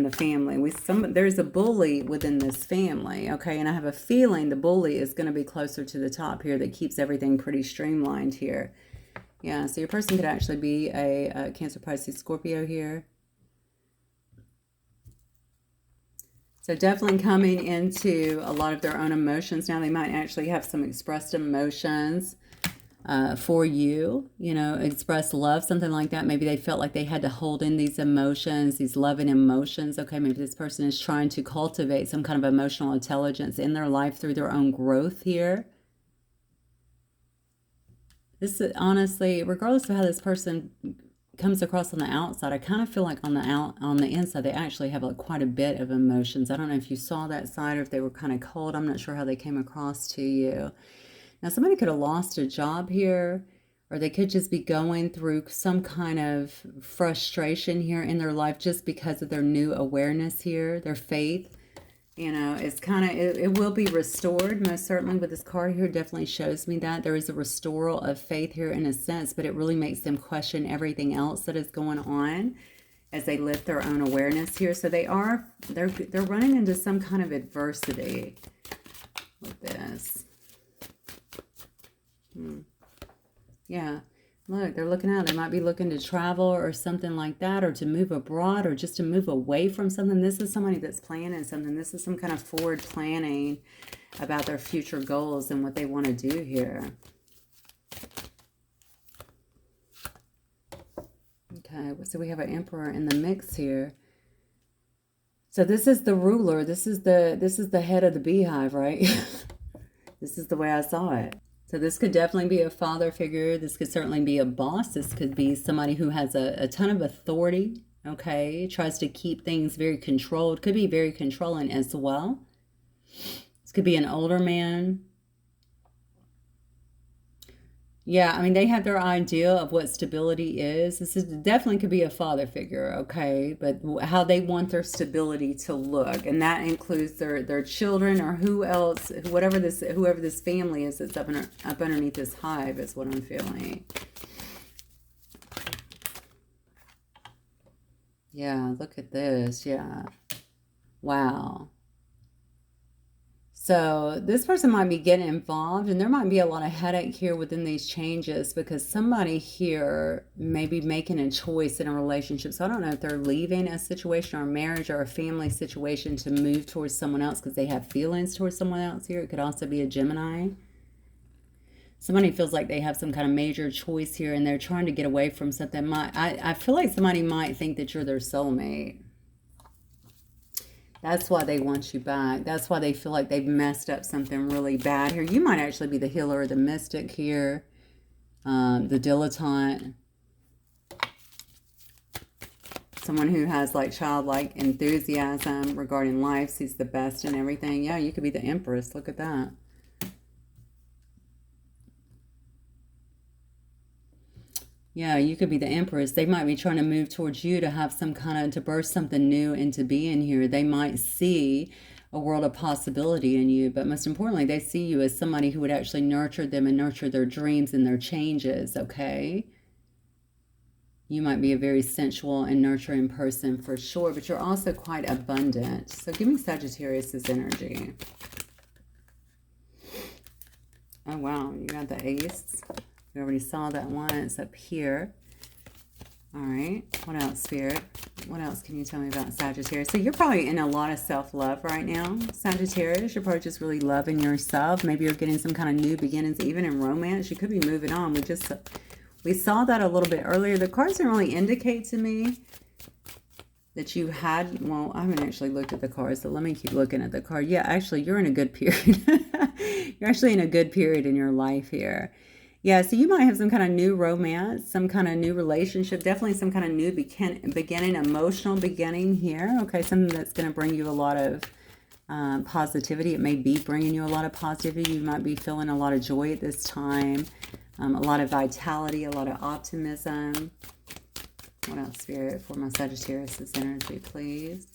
the family. There's a bully within this family, okay? And I have a feeling the bully is going to be closer to the top here that keeps everything pretty streamlined here. Yeah, so your person could actually be a Cancer, Pisces, Scorpio here. So definitely coming into a lot of their own emotions. Now they might actually have some expressed emotions for you, you know, express love, something like that. Maybe they felt like they had to hold in these emotions, these loving emotions. Okay, maybe this person is trying to cultivate some kind of emotional intelligence in their life through their own growth here. This is honestly, regardless of how this person comes across on the outside, I kind of feel like on the inside, they actually have like quite a bit of emotions. I don't know if you saw that side or if they were kind of cold. I'm not sure how they came across to you. Now, somebody could have lost a job here, or they could just be going through some kind of frustration here in their life just because of their new awareness here, their faith. You know, it's kind of, it will be restored, most certainly. With this card here, definitely shows me that there is a restoral of faith here in a sense, but it really makes them question everything else that is going on as they lift their own awareness here. So they're running into some kind of adversity with this. Yeah. Look, they're looking out. They might be looking to travel or something like that, or to move abroad, or just to move away from something. This is somebody that's planning something. This is some kind of forward planning about their future goals and what they want to do here. Okay, so we have an Emperor in the mix here. So this is the ruler. This is the head of the beehive, right? This is the way I saw it. So this could definitely be a father figure. This could certainly be a boss. This could be somebody who has a ton of authority, okay? Tries to keep things very controlled. Could be very controlling as well. This could be an older man. Yeah, I mean, they have their idea of what stability is. This is definitely could be a father figure, okay? But how they want their stability to look. And that includes their children or who else, whoever this family is that's up underneath this hive is what I'm feeling. Yeah, look at this. Yeah. Wow. So this person might be getting involved, and there might be a lot of headache here within these changes because somebody here may be making a choice in a relationship. So I don't know if they're leaving a situation or a marriage or a family situation to move towards someone else because they have feelings towards someone else here. It could also be a Gemini. Somebody feels like they have some kind of major choice here and they're trying to get away from something. I feel like somebody might think that you're their soulmate. That's why they want you back. That's why they feel like they've messed up something really bad here. You might actually be the healer or the mystic here. The dilettante. Someone who has like childlike enthusiasm regarding life, sees the best in everything. Yeah, you could be the Empress. Look at that. Yeah, you could be the Empress. They might be trying to move towards you to have some kind of, to burst something new into being here. They might see a world of possibility in you, but most importantly, they see you as somebody who would actually nurture them and nurture their dreams and their changes, okay? You might be a very sensual and nurturing person for sure, but you're also quite abundant. So give me Sagittarius' energy. Oh, wow. You got the Ace. We already saw that one. It's up here. All right. What else, Spirit? What else can you tell me about Sagittarius? So you're probably in a lot of self-love right now, Sagittarius. You're probably just really loving yourself. Maybe you're getting some kind of new beginnings, even in romance. You could be moving on. We saw that a little bit earlier. The cards didn't really indicate to me that you had, well, I haven't actually looked at the cards, so let me keep looking at the card. Yeah, actually, you're in a good period. You're actually in a good period in your life here. Yeah, so you might have some kind of new romance, some kind of new relationship, definitely some kind of new beginning, emotional beginning here. Okay, something that's going to bring you a lot of positivity. It may be bringing you a lot of positivity. You might be feeling a lot of joy at this time, a lot of vitality, a lot of optimism. What else, Spirit, for my Sagittarius' energy, please?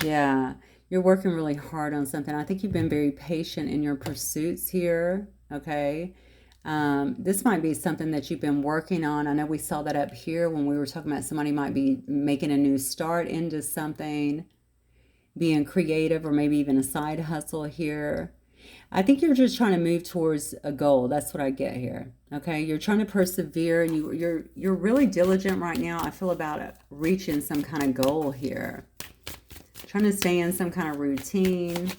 Yeah. You're working really hard on something. I think you've been very patient in your pursuits here, okay? This might be something that you've been working on. I know we saw that up here when we were talking about somebody might be making a new start into something, being creative, or maybe even a side hustle here. I think you're just trying to move towards a goal. That's what I get here, okay? You're trying to persevere, and you're really diligent right now. I feel about it, reaching some kind of goal here. Trying to stay in some kind of routine.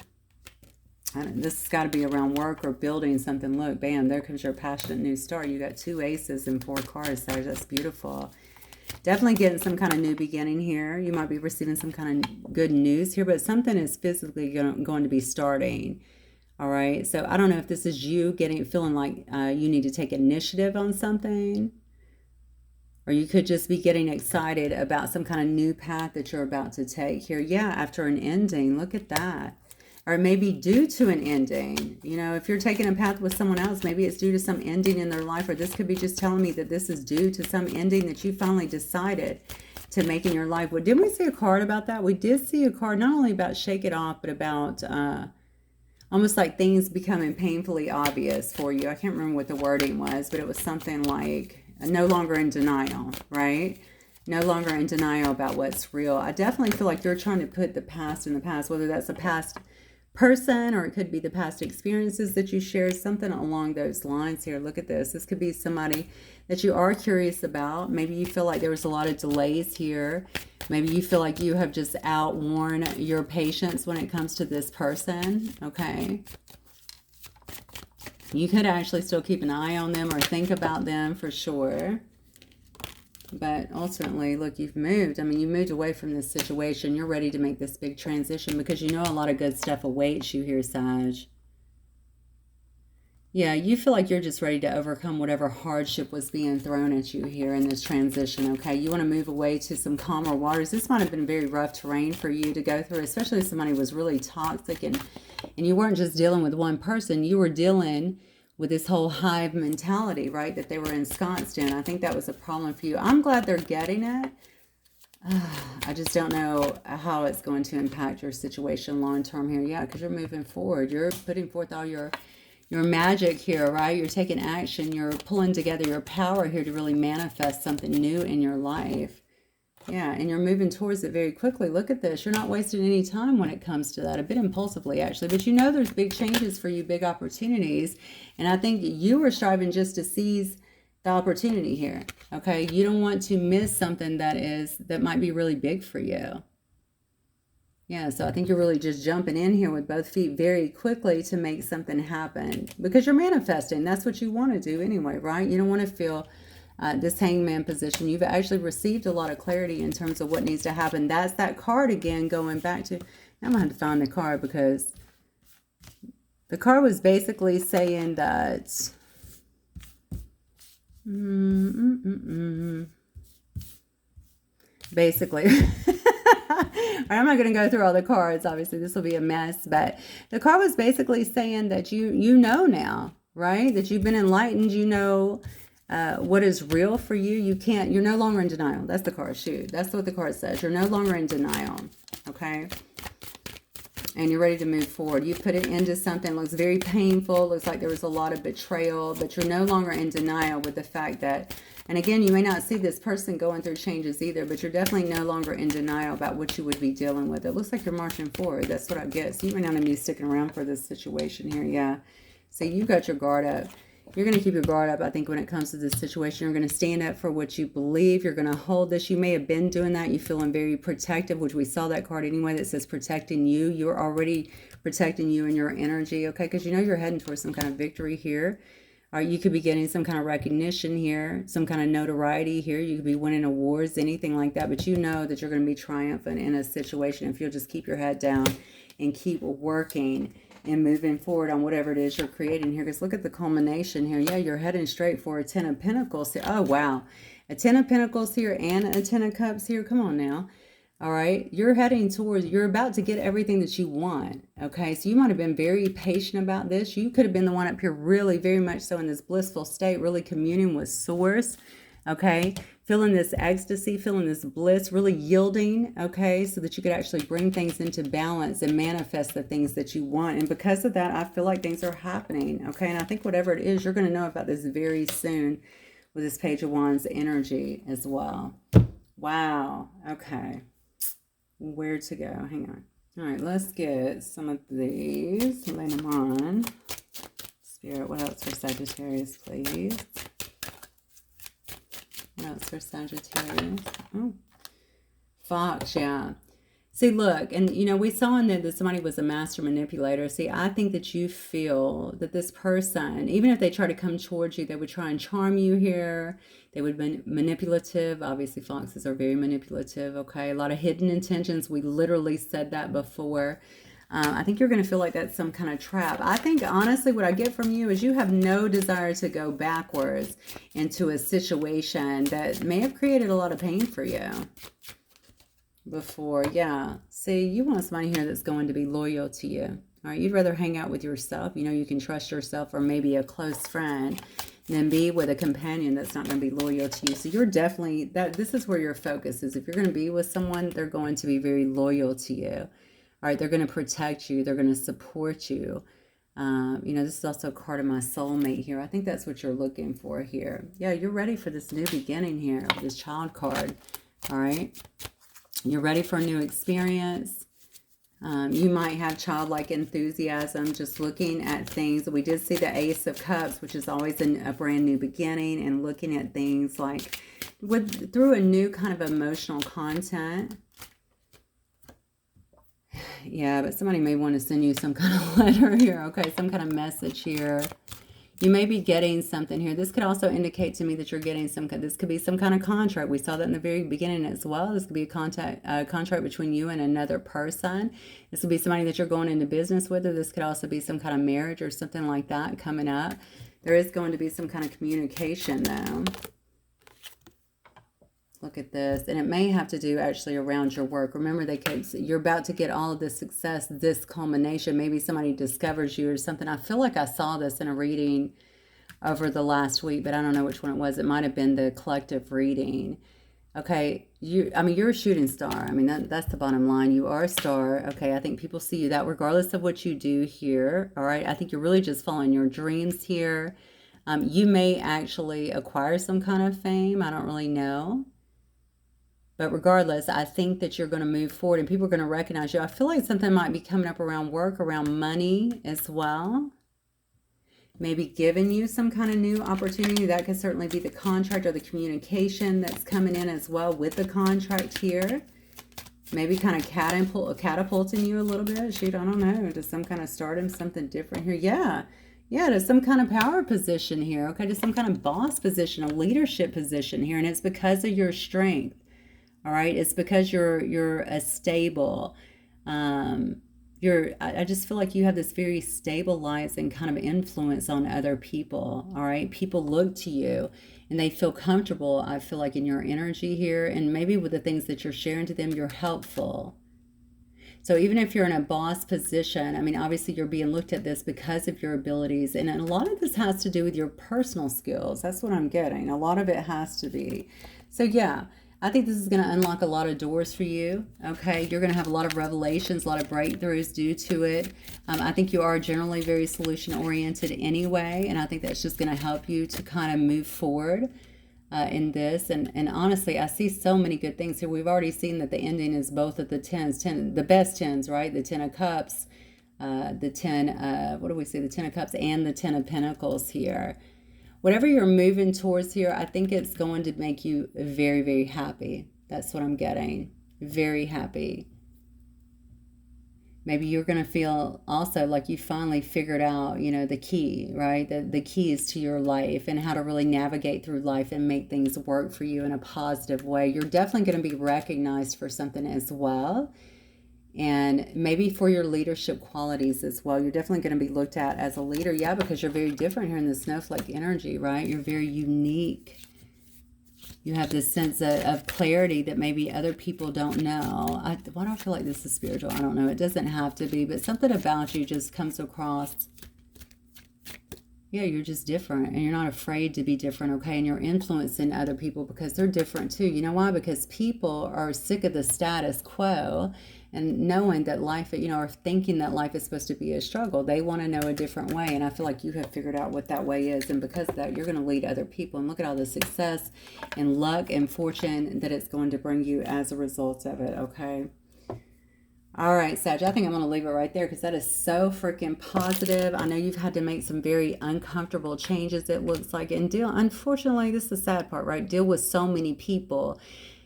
This has got to be around work or building something. Look, bam, there comes your passionate new start. You got 2 aces and 4 cards there. That's beautiful. Definitely getting some kind of new beginning here. You might be receiving some kind of good news here, but something is physically going to be starting. All right. So I don't know if this is you feeling like you need to take initiative on something. Or you could just be getting excited about some kind of new path that you're about to take here. Yeah, after an ending. Look at that. Or maybe due to an ending. You know, if you're taking a path with someone else, maybe it's due to some ending in their life. Or this could be just telling me that this is due to some ending that you finally decided to make in your life. Well, didn't we see a card about that? We did see a card not only about shake it off, but about almost like things becoming painfully obvious for you. I can't remember what the wording was, but it was something like no longer in denial, right? No longer in denial about what's real. I definitely feel like you're trying to put the past in the past, whether that's a past person or it could be the past experiences that you shared, something along those lines here. Look at this. This could be somebody that you are curious about. Maybe you feel like there was a lot of delays here. Maybe you feel like you have just outworn your patience when it comes to this person, okay? You could actually still keep an eye on them or think about them for sure. But ultimately, look, you've moved. I mean, you moved away from this situation. You're ready to make this big transition because you know a lot of good stuff awaits you here, Sag. Yeah, you feel like you're just ready to overcome whatever hardship was being thrown at you here in this transition, okay? You want to move away to some calmer waters. This might have been very rough terrain for you to go through, especially if somebody was really toxic and you weren't just dealing with one person. You were dealing with this whole hive mentality, right, that they were ensconced in. I think that was a problem for you. I'm glad they're getting it. I just don't know how it's going to impact your situation long term here. Yeah, because you're moving forward. You're putting forth all your magic here, right? You're taking action. You're pulling together your power here to really manifest something new in your life. Yeah, and you're moving towards it very quickly. Look at this. You're not wasting any time when it comes to that. A bit impulsively, actually. But you know there's big changes for you, big opportunities. And I think you are striving just to seize the opportunity here, okay? You don't want to miss something that might be really big for you. Yeah, so I think you're really just jumping in here with both feet very quickly to make something happen. Because you're manifesting. That's what you want to do anyway, right? You don't want to feel this hangman position. You've actually received a lot of clarity in terms of what needs to happen. That's that card again going back to, I'm going to have to find the card because the card was basically saying that, basically, I'm not going to go through all the cards. Obviously, this will be a mess, but the card was basically saying that you know now, right? That you've been enlightened, you know what is real for you. You're no longer in denial. That's the card. Shoot, that's what the card says. You're no longer in denial, okay? And you're ready to move forward. You put it into something, looks very painful, looks like there was a lot of betrayal, but you're no longer in denial with the fact that, and again, you may not see this person going through changes either, but you're definitely no longer in denial about what you would be dealing with. It looks like you're marching forward. That's what I get. So you may not even be sticking around for this situation here, yeah. So you got your guard up. You're going to keep your guard up, I think, when it comes to this situation. You're going to stand up for what you believe. You're going to hold this. You may have been doing that. You're feeling very protective, which we saw that card anyway that says protecting you. You're already protecting you and your energy, okay? Because you know you're heading towards some kind of victory here. Or you could be getting some kind of recognition here, some kind of notoriety here. You could be winning awards, anything like that. But you know that you're going to be triumphant in a situation if you'll just keep your head down and keep working and moving forward on whatever it is you're creating here. Because look at the culmination here. Yeah, you're heading straight for a 10 of Pentacles here. Oh, wow. A 10 of Pentacles here and a 10 of Cups here. Come on now. All right. You're heading towards, you're about to get everything that you want. Okay. So you might have been very patient about this. You could have been the one up here really very much so in this blissful state, really communing with Source. Okay. Feeling this ecstasy, feeling this bliss, really yielding, okay, so that you could actually bring things into balance and manifest the things that you want. And because of that, I feel like things are happening, okay? And I think whatever it is, you're going to know about this very soon with this Page of Wands energy as well. Wow, okay. Where to go? Hang on. All right, let's get some of these. Lay them on. Spirit, what else for Sagittarius, please? What else for Sagittarius? Oh, Fox, yeah. See, look, and you know, we saw in there that somebody was a master manipulator. See, I think that you feel that this person, even if they try to come towards you, they would try and charm you here. They would be manipulative. Obviously, foxes are very manipulative, okay? A lot of hidden intentions. We literally said that before. I think you're going to feel like that's some kind of trap. I think, honestly, what I get from you is you have no desire to go backwards into a situation that may have created a lot of pain for you before. Yeah. See, you want somebody here that's going to be loyal to you. All right. You'd rather hang out with yourself. You know, you can trust yourself, or maybe a close friend than be with a companion that's not going to be loyal to you. So you're definitely, this is where your focus is. If you're going to be with someone, they're going to be very loyal to you. All right, they're going to protect you. They're going to support you. You know, this is also a card of my soulmate here. I think that's what you're looking for here. Yeah, you're ready for this new beginning here with this child card. All right. You're ready for a new experience. You might have childlike enthusiasm just looking at things. We did see the Ace of Cups, which is always a brand new beginning, and looking at things like through a new kind of emotional content. Yeah, but somebody may want to send you some kind of letter here, okay? Some kind of message here. You may be getting something here. This could also indicate to me that you're getting this could be some kind of contract. We saw that in the very beginning as well. This could be a contract between you and another person. This could be somebody that you're going into business with, or this could also be some kind of marriage or something like that coming up. There is going to be some kind of communication though. Look at this. And it may have to do actually around your work. Remember, you're about to get all of this success, this culmination. Maybe somebody discovers you or something. I feel like I saw this in a reading over the last week, but I don't know which one it was. It might have been the collective reading. Okay, you're a shooting star. I mean, that's the bottom line. You are a star. Okay, I think people see you that regardless of what you do here. All right, I think you're really just following your dreams here. You may actually acquire some kind of fame. I don't really know. But regardless, I think that you're going to move forward and people are going to recognize you. I feel like something might be coming up around work, around money as well. Maybe giving you some kind of new opportunity. That could certainly be the contract or the communication that's coming in as well with the contract here. Maybe kind of catapulting you a little bit. Shoot, I don't know. To some kind of stardom, something different here. Yeah. Yeah, to some kind of power position here. Okay, to some kind of boss position, a leadership position here. And it's because of your strength. All right, it's because you're a stable, I just feel like you have this very stabilizing kind of influence on other people. All right, people look to you and they feel comfortable, I feel like, in your energy here, and maybe with the things that you're sharing to them, you're helpful. So even if you're in a boss position, I mean, obviously you're being looked at this because of your abilities, and a lot of this has to do with your personal skills. That's what I'm getting. A lot of it has to be. So yeah, I think this is going to unlock a lot of doors for you, okay? You're going to have a lot of revelations, a lot of breakthroughs due to it. I think you are generally very solution-oriented anyway, and I think that's just going to help you to kind of move forward in this. And honestly, I see so many good things here. We've already seen that the ending is both of the the best tens, right? The 10 of Cups, the 10, what do we say? The 10 of Cups and the 10 of Pentacles here. Whatever you're moving towards here, I think it's going to make you very, very happy. That's what I'm getting. Very happy. Maybe you're going to feel also like you finally figured out, you know, the key, right? The keys to your life and how to really navigate through life and make things work for you in a positive way. You're definitely going to be recognized for something as well. And maybe for your leadership qualities as well. You're definitely going to be looked at as a leader. Yeah, because you're very different here in the snowflake energy, right? You're very unique. You have this sense of clarity that maybe other people don't know. Why do I feel like this is spiritual? I don't know. It doesn't have to be, but something about you just comes across. Yeah, you're just different, and you're not afraid to be different, okay? And you're influencing other people because they're different too. You know why? Because people are sick of the status quo and knowing that life, you know, or thinking that life is supposed to be a struggle. They want to know a different way, and I feel like you have figured out what that way is, and because of that, you're going to lead other people. And look at all the success and luck and fortune that it's going to bring you as a result of it, okay? All right, Sag, I think I'm going to leave it right there because that is so freaking positive. I know you've had to make some very uncomfortable changes, it looks like, and unfortunately, this is the sad part, right? Deal with so many people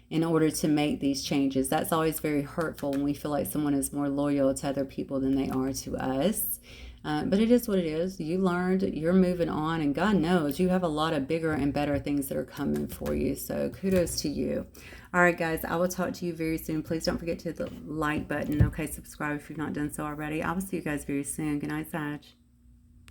in order to make these changes. That's always very hurtful when we feel like someone is more loyal to other people than they are to us. But it is what it is. You learned, you're moving on, and God knows you have a lot of bigger and better things that are coming for you. So kudos to you. All right, guys, I will talk to you very soon. Please don't forget to hit the like button. Okay, subscribe if you've not done so already. I will see you guys very soon. Good night, Sag.